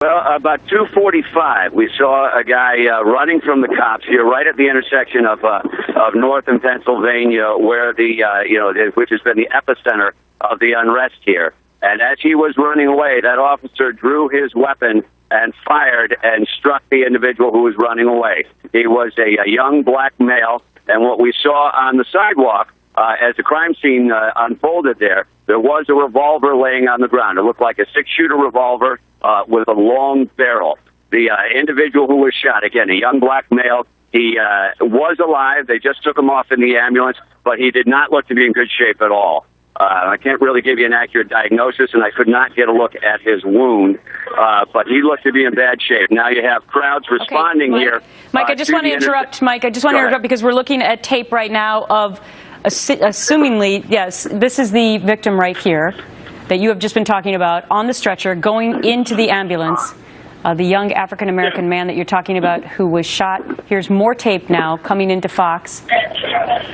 Well, about 2:45, we saw a guy running from the cops here, right at the intersection of North and Pennsylvania, where which has been the epicenter of the unrest here. And as he was running away, that officer drew his weapon and fired and struck the individual who was running away. He was a young black male, and what we saw on the sidewalk as the crime scene unfolded there was a revolver laying on the ground. It looked like a six-shooter revolver with a long barrel. The individual who was shot, again, a young black male, he was alive. They just took him off in the ambulance, but he did not look to be in good shape at all. I can't really give you an accurate diagnosis, and I could not get a look at his wound, but he looked to be in bad shape. Now you have crowds responding here. Mike, I just want to interrupt. Mike, I just want to interrupt because we're looking at tape right now of, assumingly, yes, this is the victim right here that you have just been talking about on the stretcher going into the ambulance. The young African-American man that you're talking about who was shot. Here's more tape now coming into Fox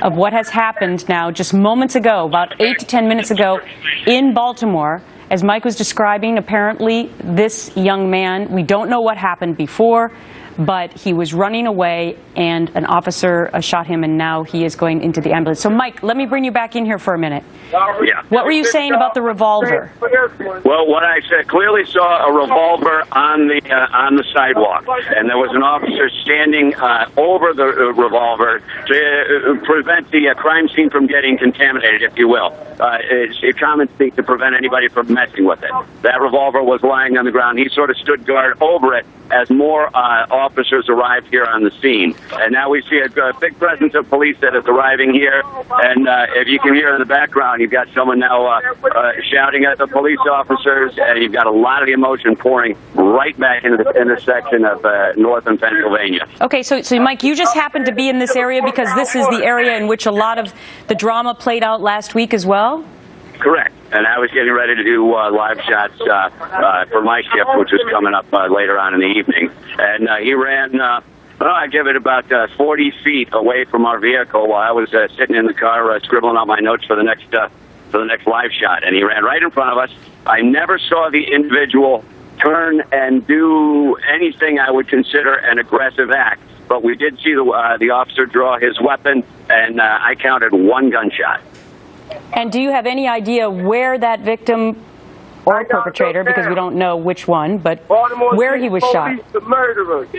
of what has happened now just moments ago, about 8 to 10 minutes ago in Baltimore. As Mike was describing, apparently this young man, we don't know what happened before, but he was running away and an officer shot him, and now he is going into the ambulance. So Mike, let me bring you back in here for a minute. Yeah. What were you saying about the revolver? Well, what I said, clearly saw a revolver on the sidewalk, and there was an officer standing over the revolver to prevent the crime scene from getting contaminated, if you will. It's a common speak to prevent anybody from messing with it. That revolver was lying on the ground. He sort of stood guard over it as more officers arrived here on the scene. And now we see a big presence of police that is arriving here. And if you can hear in the background, you've got someone now shouting at the police officers, and you've got a lot of the emotion pouring right back into the intersection of northern Pennsylvania. Okay, so Mike, you just happened to be in this area because this is the area in which a lot of the drama played out last week as well? Correct. And I was getting ready to do live shots for my shift, which was coming up later on in the evening. And he ran, I give it about 40 feet away from our vehicle while I was sitting in the car scribbling out my notes for the next live shot. And he ran right in front of us. I never saw the individual turn and do anything I would consider an aggressive act. But we did see the officer draw his weapon, and I counted one gunshot. And do you have any idea where that victim or perpetrator, because we don't know which one, but where he was shot?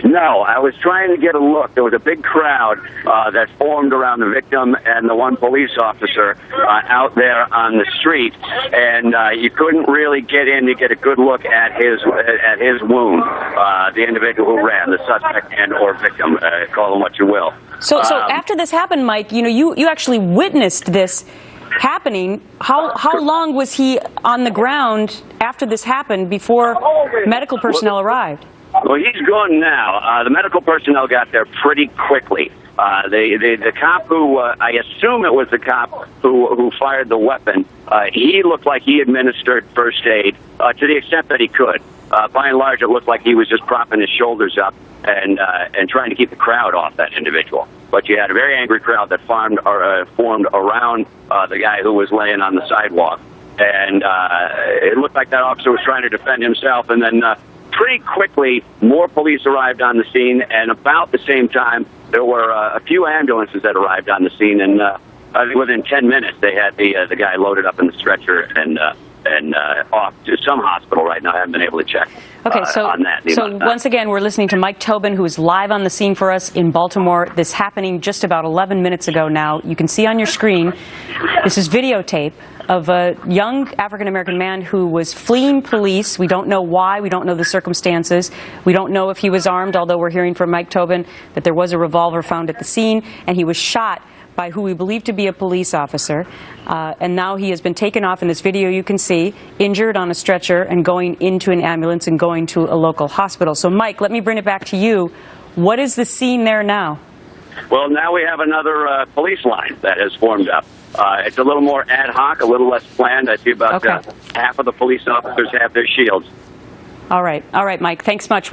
No, I was trying to get a look. There was a big crowd that formed around the victim and the one police officer out there on the street, and you couldn't really get in to get a good look at his wound. The individual who ran, the suspect and or victim, call him what you will. So after this happened, Mike, you actually witnessed this happening. How long was he on the ground after this happened before medical personnel arrived? Well, he's gone now. The medical personnel got there pretty quickly. The cop who, I assume it was the cop who fired the weapon, he looked like he administered first aid to the extent that he could. By and large, it looked like he was just propping his shoulders up and trying to keep the crowd off that individual. But you had a very angry crowd that formed around the guy who was laying on the sidewalk. And it looked like that officer was trying to defend himself. And then pretty quickly, more police arrived on the scene. And about the same time, there were a few ambulances that arrived on the scene. And I think within 10 minutes, they had the guy loaded up in the stretcher and off to some hospital right now. I haven't been able to check on that. So once again, we're listening to Mike Tobin, who is live on the scene for us in Baltimore. This happening just about 11 minutes ago now. You can see on your screen, this is videotape of a young African-American man who was fleeing police. We don't know why. We don't know the circumstances. We don't know if he was armed, although we're hearing from Mike Tobin that there was a revolver found at the scene, and he was shot by who we believe to be a police officer, and now he has been taken off. In this video you can see, injured on a stretcher and going into an ambulance and going to a local hospital. So Mike, let me bring it back to you. What is the scene there now? Well, now we have another police line that has formed up. It's a little more ad hoc, a little less planned. I see about half of the police officers have their shields. All right, Mike, thanks much.